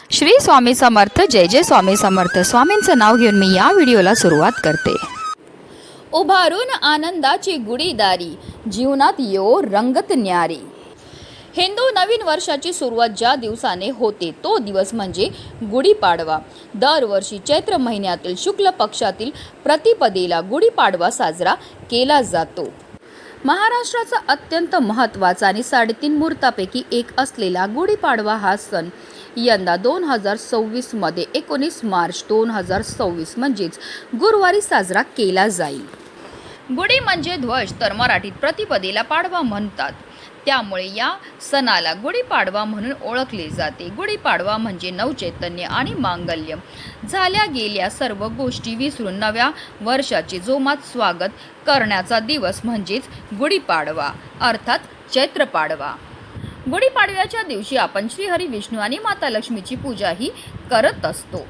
श्री स्वामी समर्थ. जय जय स्वामी समर्थ. स्वामींचं नाव घेऊन मी या व्हिडिओला सुरुवात करते. उभारून आनंदाची गुढीदारी, जीवनात यो रंगत न्यारी. हिंदू नवीन वर्षाची सुरुवात ज्या दिवसाने होते तो दिवस म्हणजे गुढीपाडवा. दरवर्षी चैत्र महिन्यातील शुक्ल पक्षातील प्रतिपदेला गुढीपाडवा साजरा केला जातो. महाराष्ट्राचा अत्यंत महत्त्वाचा आणि 3.5 मुहूर्तापैकी एक असलेला गुढीपाडवा हा सण यंदा 2026 मध्ये 19 मार्च 2026 म्हणजेच गुरुवारी साजरा केला जाईल. गुढी म्हणजे ध्वज, तर मराठीत प्रतिपदेला पाडवा म्हणतात. त्यामुळे या सणाला गुढीपाडवा म्हणून ओळखले जाते. गुढीपाडवा म्हणजे नवचैतन्य आणि मांगल्य, झाल्या गेल्या सर्व गोष्टी विसरून नव्या वर्षाचे जोमात स्वागत करण्याचा दिवस म्हणजेच गुढीपाडवा अर्थात चैत्र पाडवा. गुढीपाडव्याच्या दिवशी आपण श्रीहरी विष्णू आणि माता लक्ष्मीची पूजाही करत असतो.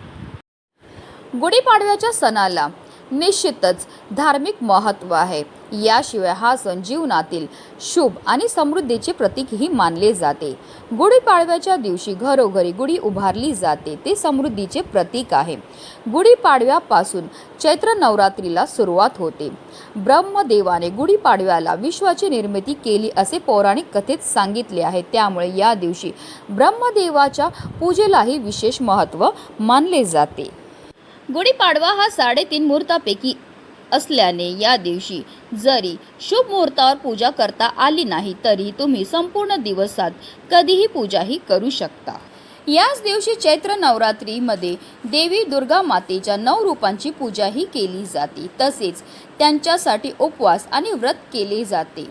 गुढीपाडव्याच्या सणाला निश्चितच धार्मिक महत्त्व आहे. याशिवाय हा सण जीवनातील शुभ आणि समृद्धीचे प्रतीकही मानले जाते. गुढीपाडव्याच्या दिवशी घरोघरी गुढी उभारली जाते, ते समृद्धीचे प्रतीक आहे. गुढीपाडव्यापासून चैत्र नवरात्रीला सुरुवात होते. ब्रह्मदेवाने गुढीपाडव्याला विश्वाची निर्मिती केली असे पौराणिक कथेत सांगितले आहे. त्यामुळे या दिवशी ब्रह्मदेवाच्या पूजेलाही विशेष महत्त्व मानले जाते. गुढीपाडवा हा 3.5 मुहूर्तापैकी असल्याने या दिवशी जरी शुभ मुहूर्तावर पूजा करता आली नाही तरी तुम्ही संपूर्ण दिवसात कधीही पूजाही करू शकता. याच दिवशी चैत्र नवरात्रीमध्ये देवी दुर्गा मातेच्या 9 रूपांची पूजाही केली जाते. तसेच त्यांच्यासाठी उपवास आणि व्रत केले जाते.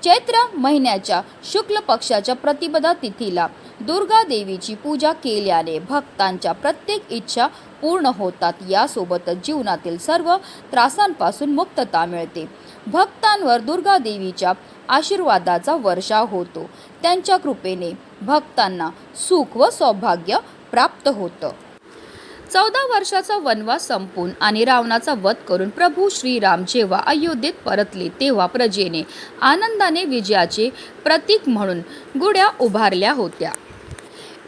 चैत्र महिन्याच्या शुक्ल पक्षाच्या प्रतिपदा तिथीला दुर्गा देवीची पूजा केल्याने भक्तांच्या प्रत्येक इच्छा पूर्ण होतात. यासोबतच जीवनातील सर्व त्रासांपासून मुक्तता मिळते. भक्तांवर दुर्गा देवीच्या आशीर्वादाचा वर्षाव होतो. त्यांच्या कृपेने भक्तांना सुख व सौभाग्य प्राप्त होतं. 14 वर्षाचा वनवास संपून आणि रावणाचा वध करून प्रभू श्रीराम जेव्हा अयोध्येत परतले तेव्हा प्रजेने आनंदाने विजयाचे प्रतीक म्हणून गुढ्या उभारल्या होत्या.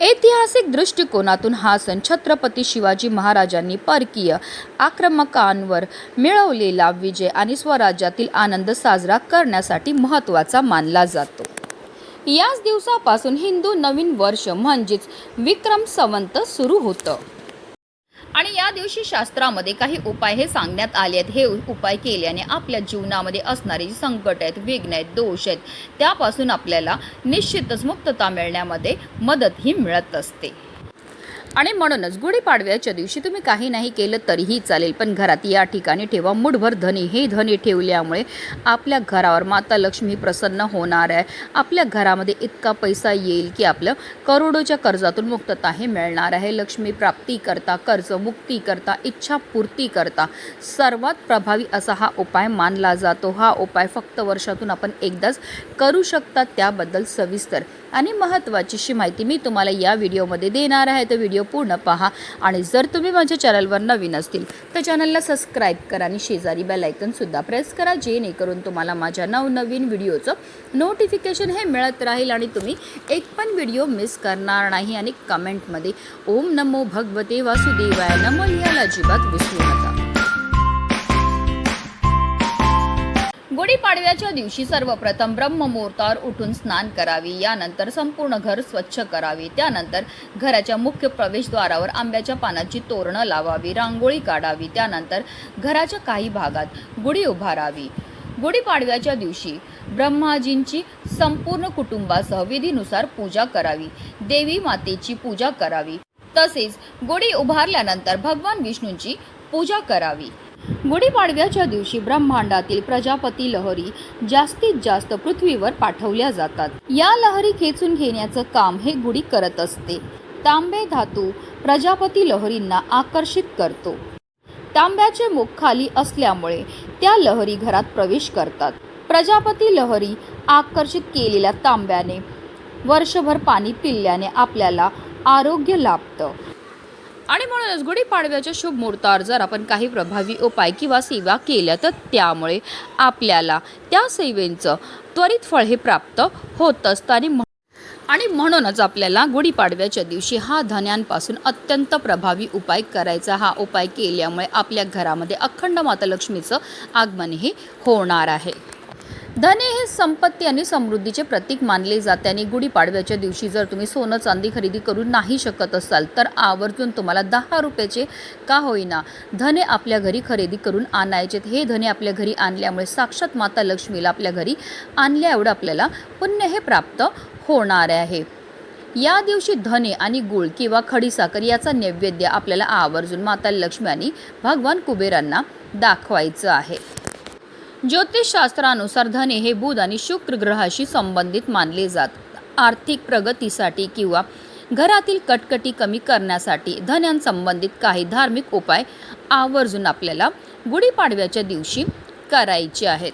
ऐतिहासिक दृष्टिकोनातून हा सण छत्रपती शिवाजी महाराजांनी परकीय आक्रमकांवर मिळवलेला विजय आणि स्वराज्यातील आनंद साजरा करण्यासाठी महत्त्वाचा मानला जातो. याच दिवसापासून हिंदू नवीन वर्ष म्हणजेच विक्रम संवत सुरू होतं. आणि या दिवशी शास्त्रामध्ये काही उपाय हे सांगण्यात आले आहेत. हे उपाय केल्याने आपल्या जीवनामध्ये असणारे जे संकट आहेत, विघ्न आहेत, दोष आहेत, त्यापासून आपल्याला निश्चितच मुक्तता मिळण्यामध्ये मदतही मिळत असते. आणि म्हणूनच गुढीपाडव्याच्या दिवशी तुम्ही काही नाही केलं तरीही चालेल, पण घरात या ठिकाणी ठेवा मुठभर धने. हे धने ठेवल्यामुळे आपल्या घरावर माता लक्ष्मी प्रसन्न होणार आहे. आपल्या घरामध्ये इतका पैसा येईल की आपलं करोडोच्या कर्जातून मुक्तता हे मिळणार आहे. लक्ष्मी प्राप्ती करता, कर्जमुक्ती करता, इच्छापूर्ती करता सर्वात प्रभावी असा हा उपाय मानला जातो. हा उपाय फक्त वर्षातून आपण एकदाच करू शकता. त्याबद्दल सविस्तर आणि महत्त्वाची अशी माहिती मी तुम्हाला या व्हिडिओमध्ये देणार आहे. तर व्हिडिओ पूर्ण पहा. आणि जर तुम्ही माझ्या चॅनलवर नवीन असतील तर चॅनलला सबस्क्राईब करा आणि शेजारी बेल आयकॉनसुद्धा प्रेस करा, जेणेकरून तुम्हाला माझ्या नवनवीन व्हिडिओचं नोटिफिकेशन हे मिळत राहील आणि तुम्ही एक पण व्हिडिओ मिस करणार नाही. आणि कमेंटमध्ये ओम नमो भगवते वासुदेवाय नमो लिहायला अजिबात विसरू नका. गुढीपाडव्याच्या दिवशी सर्वप्रथम ब्रह्ममुहूर्तावर उठून स्नान करावे. यानंतर संपूर्ण घर स्वच्छ करावे. त्यानंतर घराच्या मुख्य प्रवेशद्वारावर आंब्याच्या पानाची तोरणं लावावी, रांगोळी काढावी. त्यानंतर घराच्या काही भागात गुढी उभारावी. गुढीपाडव्याच्या दिवशी ब्रह्माजींची संपूर्ण कुटुंबासह विधीनुसार पूजा करावी. देवी मातेची पूजा करावी. तसेच गुढी उभारल्यानंतर भगवान विष्णूंची पूजा करावी. गुढीपाडव्याच्या दिवशी ब्रह्मांडातील प्रजापती लहरी जास्तीत जास्त पृथ्वीवर पाठवल्या जातात. या लहरी खेचून घेण्याचं काम हे गुढी करत असते. तांबे धातू प्रजापती लहरींना आकर्षित करतो. तांब्याचे मुख खाली असल्यामुळे त्या लहरी घरात प्रवेश करतात. प्रजापती लहरी आकर्षित केलेल्या तांब्याने वर्षभर पाणी पिल्याने आपल्याला आरोग्य लाभतं. आणि म्हणूनच गुढीपाडव्याच्या शुभ मुहूर्तावर जर आपण काही प्रभावी उपाय किंवा सेवा केल्या तर त्यामुळे आपल्याला त्या सेवेचं त्वरित फळ हे प्राप्त होत असतं. आणि म्हणूनच आपल्याला गुढीपाडव्याच्या दिवशी हा धन्यांपासून अत्यंत प्रभावी उपाय करायचा. हा उपाय केल्यामुळे आपल्या घरामध्ये अखंड माता लक्ष्मीचं आगमनही होणार आहे. धने हे संपत्ती आणि समृद्धीचे प्रतीक मानले जाते आणि गुढीपाडव्याच्या दिवशी जर तुम्ही सोनं चांदी खरेदी करू नाही शकत असाल तर आवर्जून तुम्हाला 10 रुपयाचे का होईना धने आपल्या घरी खरेदी करून आणायचे. हे धने आपल्या घरी आणल्यामुळे साक्षात माता लक्ष्मीला आपल्या घरी आणल्या एवढं आपल्याला पुण्य हे प्राप्त होणार आहे. या दिवशी धने आणि गूळ किंवा खडीसाखर याचा नैवेद्य आपल्याला आवर्जून माता लक्ष्मी आणि भगवान कुबेरांना दाखवायचं आहे. ज्योतिषशास्त्रानुसार धने हे बुध आणि शुक्र ग्रहाशी संबंधित मानले जातात. आर्थिक प्रगतीसाठी किंवा घरातील कटकटी कमी करण्यासाठी धन्यांसंबंधित काही धार्मिक उपाय आवर्जून आपल्याला गुढीपाडव्याच्या दिवशी करायचे आहेत.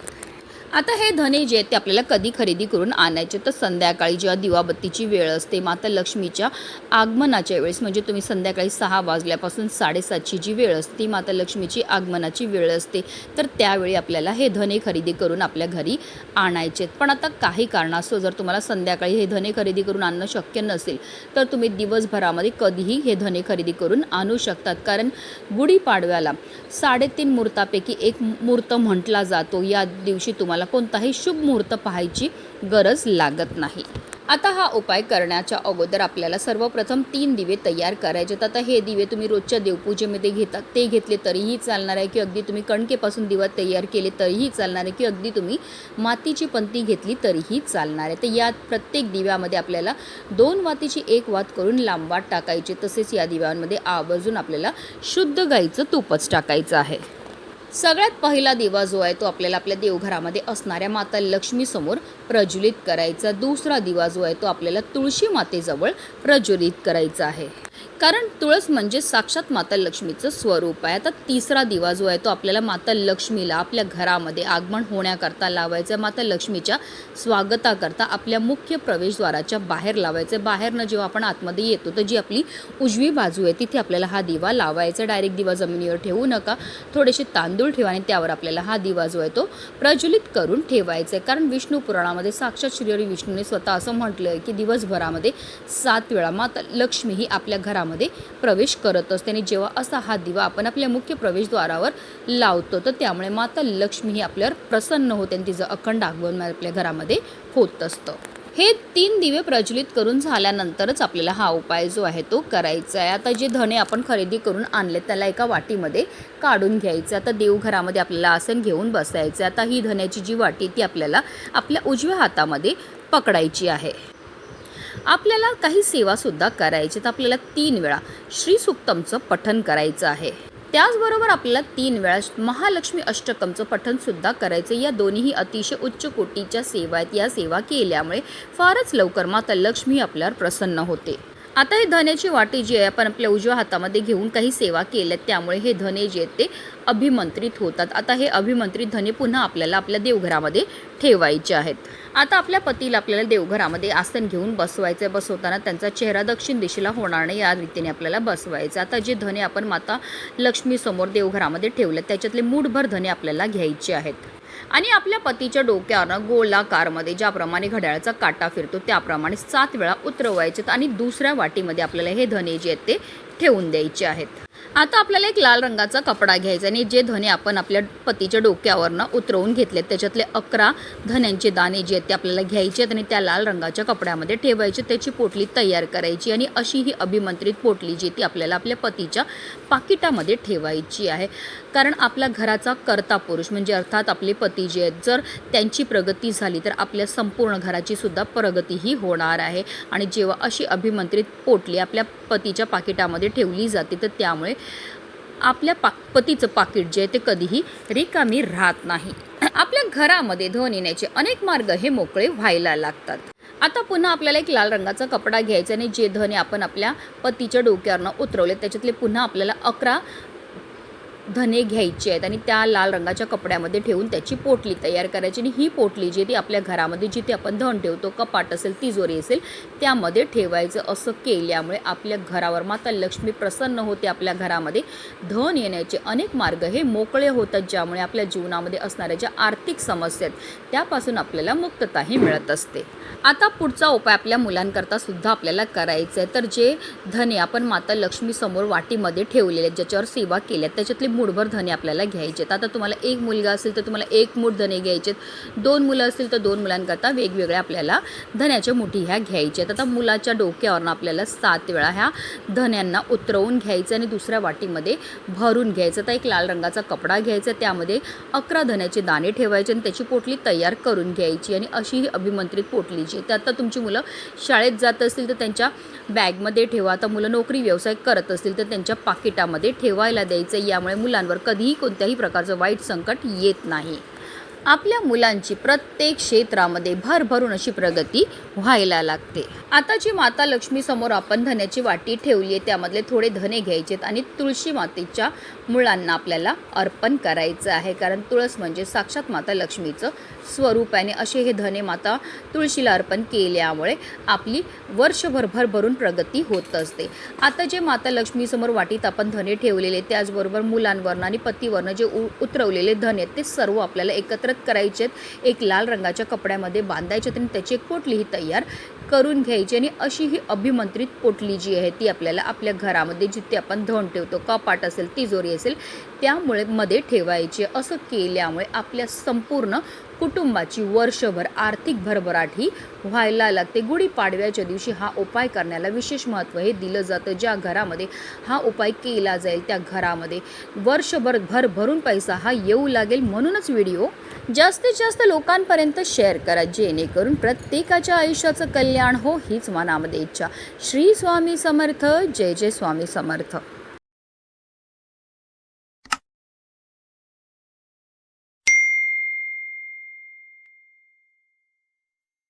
आता हे धने जे आहेत ते आपल्याला कधी खरेदी करून आणायचे तर संध्याकाळी जेव्हा दिवाबत्तीची वेळ असते माता लक्ष्मीच्या आगमनाच्या वेळेस म्हणजे तुम्ही संध्याकाळी 6 वाजल्यापासून 7:30ची जी वेळ असते ती माता लक्ष्मीची आगमनाची वेळ असते तर त्यावेळी आपल्याला हे धने खरेदी करून आपल्या घरी आणायचे. पण आता काही कारणास्तव जर तुम्हाला संध्याकाळी हे धने खरेदी करून आणणं शक्य नसेल तर तुम्ही दिवसभरामध्ये कधीही हे धने खरेदी करून आणू शकतात. कारण गुढीपाडव्याला 3.5 मुहूर्तापैकी एक मुहूर्त म्हटला जातो. या दिवशी तुम्हाला कोणताही शुभ मुहूर्त पाहायची गरज लागत नाही. आता हा उपाय करण्याच्या अगोदर आपल्याला सर्वप्रथम 3 दिवे तयार करायचे. आता हे दिवे तुम्ही रोजच्या देवपूजेमध्ये घेतात ते घेतले तरीही चालणार आहे की अगदी तुम्ही कणकेपासून दिवा तयार केले तरीही चालणार आहे की अगदी तुम्ही मातीची पंती घेतली तरीही चालणार आहे. तर या प्रत्येक दिव्यामध्ये आपल्याला 2 वातीची 1 वात करून लांब वात टाकायची. तसेच या दिव्यांमध्ये आवर्जून आपल्याला शुद्ध गाईचं तूपच टाकायचं आहे. सगळ्यात पहिला दिवा जो आहे तो आपल्याला आपल्या देवघरामध्ये असणाऱ्या माता लक्ष्मीसमोर प्रज्वलित करायचा. दुसरा दिवा जो आहे तो आपल्याला तुळशी मातेजवळ प्रज्वलित करायचा आहे. कारण तुळस म्हणजे साक्षात माता लक्ष्मीचं स्वरूप आहे. आता तिसरा दिवा जो आहे तो आपल्याला माता लक्ष्मीला आपल्या घरामध्ये आगमन होण्याकरता लावायचा. माता लक्ष्मीच्या स्वागताकरता आपल्या मुख्य प्रवेशद्वाराच्या बाहेर लावायचं. बाहेरनं जेव्हा आपण आतमध्ये येतो तर जी आपली उजवी बाजू आहे तिथे आपल्याला हा दिवा लावायचा. डायरेक्ट दिवा जमिनीवर ठेवू नका. थोडेसे तांदूळ ठेवा आणि त्यावर आपल्याला हा दिवा जो आहे तो प्रज्वलित करून ठेवायचा आहे. कारण विष्णू पुराणामध्ये साक्षात श्रीहरी विष्णूने स्वतः असं म्हटलं आहे की दिवसभरामध्ये 7 वेळा माता लक्ष्मी ही आपल्या घरामध्ये प्रवेश करत असते आणि जेव्हा असा हा दिवा आपण आपल्या मुख्य प्रवेशद्वारावर लावतो तर त्यामुळे माता लक्ष्मी ही आपल्यावर प्रसन्न होते आणि तिचं अखंड आगमन आपल्या घरामध्ये होत असतं. हे 3 दिवे प्रज्वलित करून झाल्यानंतरच आपल्याला हा उपाय जो आहे तो करायचा आहे. आता जे धने आपण खरेदी करून आणले त्याला एका वाटीमध्ये काढून घ्यायचं. आता देवघरामध्ये आपल्याला आसन घेऊन बसायचं. आता ही धन्याची जी वाटी ती आपल्याला आपल्या उजव्या हातामध्ये पकडायची आहे. आपल्याला काही सेवासुद्धा करायची. तर आपल्याला 3 वेळा श्री सुक्तमचं पठण करायचं आहे. त्याचबरोबर आपल्याला 3 वेळा महालक्ष्मी अष्टकमचं पठणसुद्धा करायचं. या दोन्हीही अतिशय उच्च कोटीच्या सेवा आहेत. या सेवा केल्यामुळे फारच लवकर माता लक्ष्मी आपल्यावर प्रसन्न होते. आता हे धन्याची वाटी जी आहे आपण आपल्या उजव्या हातामध्ये घेऊन काही सेवा केल्यात त्यामुळे हे धने जे आहेत ते अभिमंत्रित होतात. आता हे अभिमंत्रित धने पुन्हा आपल्याला आपल्या देवघरामध्ये ठेवायचे आहेत. आता आपल्या पतीला आपल्याला देवघरामध्ये आसन घेऊन बसवायचं. बसवताना त्यांचा चेहरा दक्षिण दिशेला होणार नाही या रीतीने आपल्याला बसवायचं. आता जे धने आपण माता लक्ष्मीसमोर देवघरामध्ये ठेवले त्याच्यातले मूठभर धने आपल्याला घ्यायचे आहेत आणि आपल्या पतीच्या डोक्यावरनं गोलाकारमध्ये ज्याप्रमाणे घड्याळाचा काटा फिरतो त्याप्रमाणे 7 वेळा उतरवायचे आणि दुसऱ्या वाटीमध्ये आपल्याला हे धने जे आहेत ते ठेवून द्यायचे आहेत. आता आपल्याला एक लाल रंगाचा कपडा घ्यायचा आणि जे धने आपण आपल्या पतीच्या डोक्यावरनं उतरवून घेतले त्याच्यातले 11 धन्यांचे दाणे जे आहेत ते आपल्याला घ्यायचे आहेत आणि त्या लाल रंगाच्या कपड्यामध्ये ठेवायचे. त्याची पोटली तयार करायची आणि अशी ही अभिमंत्रित पोटली जी ती आपल्याला आपल्या पतीच्या पाकिटामध्ये ठेवायची आहे. कारण आपल्या घराचा कर्ता पुरुष म्हणजे अर्थात आपले पती जे आहेत जर त्यांची प्रगती झाली तर आपल्या संपूर्ण घराची सुद्धा प्रगतीही होणार आहे. आणि जेव्हा अशी अभिमंत्रित पोटली आपल्या पतीच्या पाकिटामध्ये ठेवली जाते तर त्यामुळे आपल्या पतीचं पाकिट जे आहे ते कधीही रिकामी राहत नाही. आपल्या घरामध्ये धन येण्याचे अनेक मार्ग हे मोकळे व्हायला लागतात. आता पुन्हा आपल्याला एक लाल रंगाचा कपडा घ्यायचा आणि जे धने आपण आपल्या पतीच्या डोक्यावरनं उतरवले त्याच्यातले पुन्हा आपल्याला 11 धने घ्यायचे आहेत आणि त्या लाल रंगाच्या कपड्यामध्ये ठेवून त्याची पोटली तयार करायची आणि ही पोटली जी ती आपल्या घरामध्ये जिथे आपण धन ठेवतो, कपाट असेल, तिजोरी असेल, त्यामध्ये ठेवायचं. असं केल्यामुळे आपल्या घरावर माता लक्ष्मी प्रसन्न होते. आपल्या घरामध्ये धन येण्याचे अनेक मार्ग हे मोकळे होतात, ज्यामुळे आपल्या जीवनामध्ये असणाऱ्या ज्या आर्थिक समस्या आहेत त्यापासून आपल्याला मुक्तताही मिळत असते. आता पुढचा उपाय आपल्या मुलांकरता सुद्धा आपल्याला करायचा आहे. तर जे धने आपण माता लक्ष्मी समोर वाटीमध्ये ठेवलेले आहेत, ज्याच्यावर सेवा केल्या, त्याच्यातले मूठभर धने आपल्याला घ्यायचे आहेत. आता तुम्हाला एक मुलगा असेल तर तुम्हाला एक मूठ धने घ्यायचे आहेत. 2 मुलं असतील तर 2 मुलांकरता वेगवेगळ्या आपल्याला धन्याच्या मुठी ह्या घ्यायच्या आहेत. आता मुलाच्या डोक्यावरनं आपल्याला 7 वेळा ह्या धन्यांना उतरवून घ्यायचं आणि दुसऱ्या वाटीमध्ये भरून घ्यायचं. आता एक लाल रंगाचा कपडा घ्यायचा, त्यामध्ये 11 धन्याचे दाणे ठेवायचे आणि त्याची पोटली तयार करून घ्यायची. आणि अशी ही अभिमंत्रित पोटली जी तर आता तुमची मुलं शाळेत जात असतील तर त्यांच्या बॅगमध्ये ठेवा. आता मुलं नोकरी व्यवसाय करत असतील तर त्यांच्या पाकिटामध्ये ठेवायला द्यायचं. यामुळे मुलांवर कधीही कोणत्याही प्रकारचं वाईट संकट येत नाही. आपल्या मुलांची प्रत्येक क्षेत्रामध्ये भरभरून अशी प्रगती व्हायला लागते. आता जी माता लक्ष्मी समोर आपण धन्याची वाटी ठेवली आहे त्यामधले थोडे धने घ्यायचेत आणि तुळशी मातेच्या मुळांना आपल्याला अर्पण करायचं आहे, कारण तुळस म्हणजे साक्षात माता लक्ष्मीचं स्वरूप आहे. असे हे धने माता तुळशीला अर्पण केल्यामुळे आपली वर्षभर भरभरून प्रगती होत असते. आता जे माता लक्ष्मी समोर वाटीत आपण धने ठेवलेले, त्याचबरोबर मुलांवरनं आणि पतीवरनं जे उतरवलेले धने आहेत ते सर्व आपल्याला एकत्रित करायचे आहेत. एक लाल रंगाच्या कपड्यामध्ये बांधायचे आणि त्याची एक पोटलीही तयार करून घ्यायची. आणि अशी ही अभिमंत्रित पोटली जी आहे ती आपल्याला आपल्या घरामध्ये जिथे आपण धन ठेवतो, कपाट असेल, तिजोरी असेल, त्यामुळे मध्ये ठेवायची. असं केल्यामुळे आपल्या संपूर्ण कुटुंबाची वर्षभर आर्थिक भरभराट ही व्हायला लागते. गुढीपाडव्याच्या दिवशी हा उपाय करण्याला विशेष महत्त्व हे दिलं जातं. ज्या घरामध्ये हा उपाय केला जाईल त्या घरामध्ये वर्षभर भरभरून पैसा हा येऊ लागेल. म्हणूनच व्हिडिओ जास्तीत जास्त लोकांपर्यंत शेअर करा, जेणेकरून प्रत्येकाच्या आयुष्याचं कल्याण हो, हीच मनामध्ये इच्छा. श्री स्वामी समर्थ. जय जय स्वामी समर्थ.